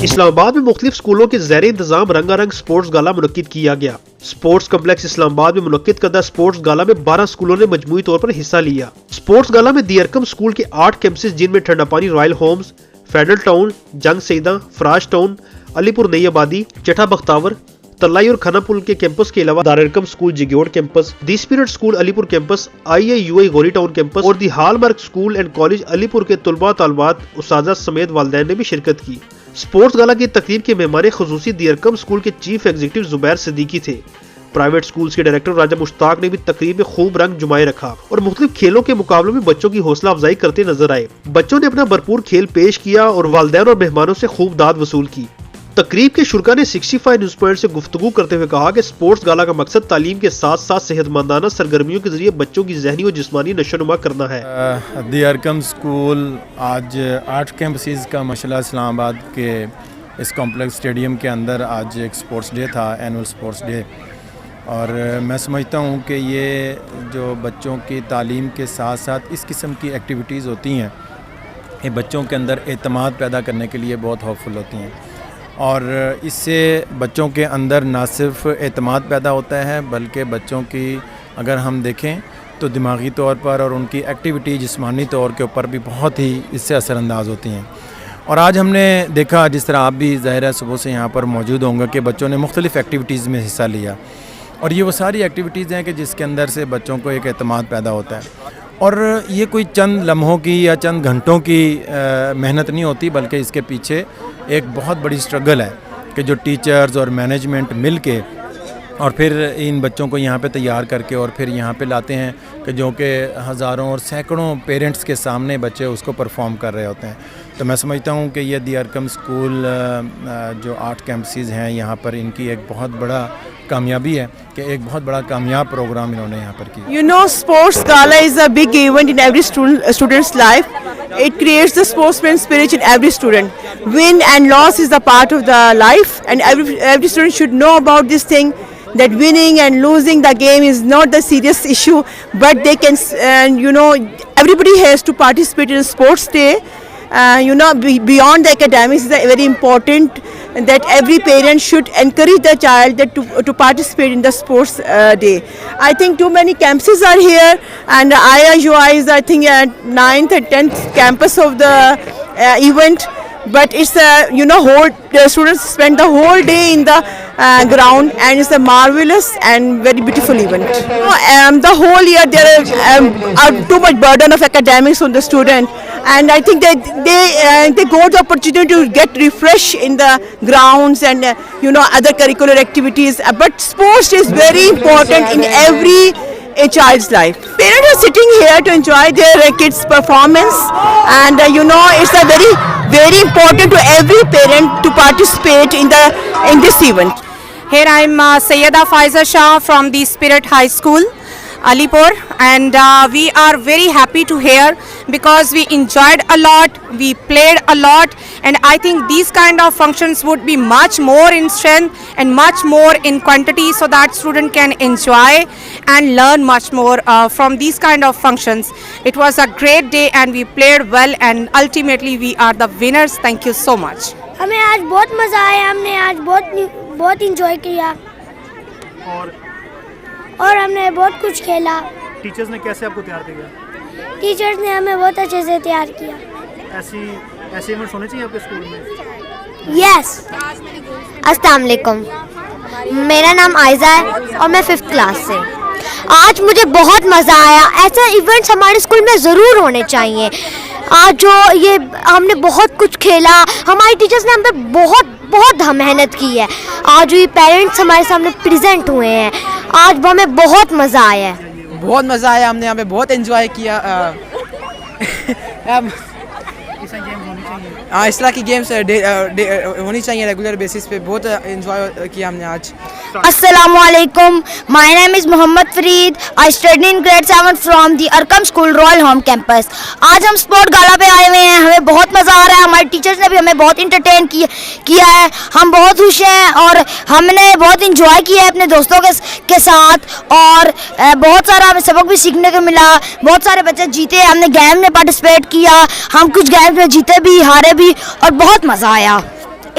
इस्लामाबाद में मुख्तलिफ स्कूलों के ज़ेर इंतजाम रंगारंग स्पोर्ट्स गाला मुनक्किद किया गया। स्पोर्ट्स कम्प्लेक्स इस्लामाबाद में मुनक्किद करदा स्पोर्ट्स गाला में 12 स्कूलों ने मजमूई तौर पर हिस्सा लिया। स्पोर्ट्स गाला में दी अरकम स्कूल के 8 कैंपसेस जिनमें ठंडा पानी रॉयल होम्स, फेडरल टाउन, जंग सईदा, फराज टाउन, अलीपुर नई आबादी, चठा बख्तावर, तलाई और खानापुल के कैंपस के अलावा दारकम स्कूल जिग्योड़ campus, the spirit school Alipur campus, IIUI Ghauri town campus और the hallmark school and college Alipur के तुलबा तालबात उस्ताद समेत वालिदैन ने भी शिरकत की। स्पोर्ट्स गाला की तकरीब के मेहमान खुसूसी दी अरकम स्कूल के चीफ एग्जीक्यूटिव जुबैर सिद्दीकी थे। प्राइवेट स्कूल्स के डायरेक्टर राजा मुश्ताक ने भी तकरीब में खूब रंग जुमाए रखा और मुख्तलिफ खेलों के मुकाबलों में बच्चों की हौसला अफजाई करते नजर आए। बच्चों ने अपना भरपूर खेल पेश किया और वालिदैन और मेहमानों से खूब दाद वसूल की। तकरीब के शुरा ने 65 न्यूज़ पॉइंट से गुफ्तगू करते हुए कहा कि स्पोर्ट्स गाला का मकसद तालीम के साथ साथ सेहतमंदाना सरगर्मियों के जरिए बच्चों की जहनी और जिस्मानी नशोनुमा करना है। दी अरकम स्कूल आज 8 कैंपसेस का माशाल्लाह इस्लामाबाद के इस कॉम्प्लेक्स स्टेडियम के अंदर आज एक स्पोर्ट्स डे था, एनुअल स्पोर्ट्स डे। और मैं समझता हूँ कि ये जो बच्चों की तालीम के साथ साथ इस किस्म की एक्टिविटीज़ होती हैं, ये बच्चों के अंदर एतमाद पैदा करने के लिए बहुत हेल्पफुल होती हैं। और इससे बच्चों के अंदर ना सिर्फ एतमाद पैदा होता है बल्कि बच्चों की अगर हम देखें तो दिमागी तौर पर और उनकी एक्टिविटी जिस्मानी तौर के ऊपर भी बहुत ही इससे असरअंदाज होती हैं। और आज हमने देखा, जिस तरह आप भी ज़ाहिर है सुबह से यहाँ पर मौजूद होंगे, कि बच्चों ने मुख्तलिफ़ एक्टिविटीज़ में हिस्सा लिया और ये वो सारी एक्टिविटीज़ हैं कि जिसके अंदर से बच्चों को एक एतमाद पैदा होता है। और ये कोई चंद लम्हों की या चंद घंटों की मेहनत नहीं होती, बल्कि इसके पीछे एक बहुत बड़ी स्ट्रगल है कि जो टीचर्स और मैनेजमेंट मिल के और फिर इन बच्चों को यहाँ पे तैयार करके और फिर यहाँ पे लाते हैं कि जो कि हज़ारों और सैकड़ों पेरेंट्स के सामने बच्चे उसको परफॉर्म कर रहे होते हैं। तो मैं समझता हूँ कि ये दी अरकम स्कूल जो 8 कैंपसेस हैं यहाँ पर, इनकी एक बहुत बड़ा कामयाबी है कि एक बहुत बड़ा कामयाब प्रोग्राम इन्होंने यहाँ पर किया। You know, sports gala is a big event in every student's life. It creates the sportsman spirit in every student. Win and loss is a part of the life, and every student should know about this thing, that winning and losing the game is not the serious issue, but they can, everybody has to participate in a sports day. Beyond the academics, is very important that every parent should encourage the child to participate in the sports day. I think too many campuses are here, and IIUI is, I think, at 9th and 10th campus of the event. But it's the students spend the whole day in the ground, and it's a marvelous and very beautiful event. The whole year there are too much burden of academics on the student, and I think that they got the opportunity to get refresh in the grounds and other curricular activities. But sports is very important in every a child's life. Parents are sitting here to enjoy their kids' performance, and it's a very important to every parent to participate in this event. Here I am Sayyida Faiza Shah from the Spirit High School, Alipur, and we are very happy to hear because we enjoyed a lot, we played a lot, and I think these kind of functions would be much more in strength and much more in quantity, so that student can enjoy and learn much more from these kind of functions. It was a great day and we played well, and ultimately we are the winners. Thank you so much. हमें आज बहुत मज़ा आया, हमने आज बहुत enjoy किया और हमने बहुत कुछ खेला। टीचर्स ने कैसे आपको तैयार किया? टीचर्स ने हमें बहुत अच्छे से तैयार किया। ऐसे इवेंट्स होने चाहिए आपके स्कूल में? यस। अस्सलाम वालेकुम, मेरा नाम आयज़ा है और मैं 5th क्लास से। आज मुझे बहुत मज़ा आया। ऐसा इवेंट्स हमारे स्कूल में ज़रूर होने चाहिए। आज जो ये हमने बहुत कुछ खेला, हमारे टीचर्स ने हम पे बहुत मेहनत की है। आज ये पेरेंट्स हमारे सामने प्रेजेंट हुए हैं, आज हमें बहुत मज़ा आया है। बहुत मज़ा आया, हमने यहाँ पे बहुत एंजॉय किया। इस तरह की गेम्स होनी चाहिए रेगुलर बेसिस पे। बहुत एंजॉय किया हमने आज। अस्सलाम वालेकुम, my name is Mohammad Farid. I study in grade 7 from the Arqam school royal home campus. आज हम स्पोर्ट गाला पे आए हुए हैं, हमें बहुत मज़ा आ रहा है। हमारे टीचर्स ने भी हमें बहुत इंटरटेन किया है, हम बहुत खुश हैं और हमने बहुत इंजॉय किया है अपने दोस्तों के साथ, और बहुत सारा हमें सबक भी सीखने को मिला। बहुत सारे बच्चे जीते, हमने गेम में पार्टिसिपेट किया, हम कुछ गेम में जीते भी, हारे भी, और बहुत मज़ा आया।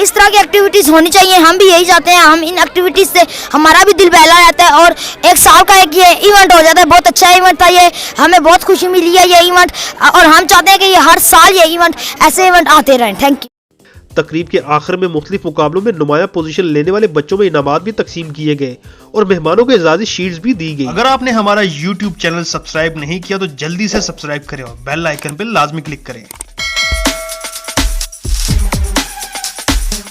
इस तरह की एक्टिविटीज़ होनी चाहिए। हम भी यही चाहते हैं, हम इन एक्टिविटीज़ से हमारा भी दिल बहला रहता है और एक साल का एक ये इवेंट हो जाता है। बहुत अच्छा इवेंट था ये, हमें बहुत खुशी मिली है ये इवेंट, और हम चाहते हैं कि ये हर साल ये इवेंट ऐसे इवेंट आते रहें। Thank you. तकरीब के आखिर में मुख्तलिफ मुकाबलों में नुमाया पोजीशन लेने वाले बच्चों में इनामात भी तकसीम किए गए और मेहमानों को एजाज़ी शीट्स भी दी गई। अगर आपने हमारा YouTube चैनल सब्सक्राइब नहीं किया तो जल्दी से सब्सक्राइब करें और बेल आइकन पर लाजमी क्लिक करें।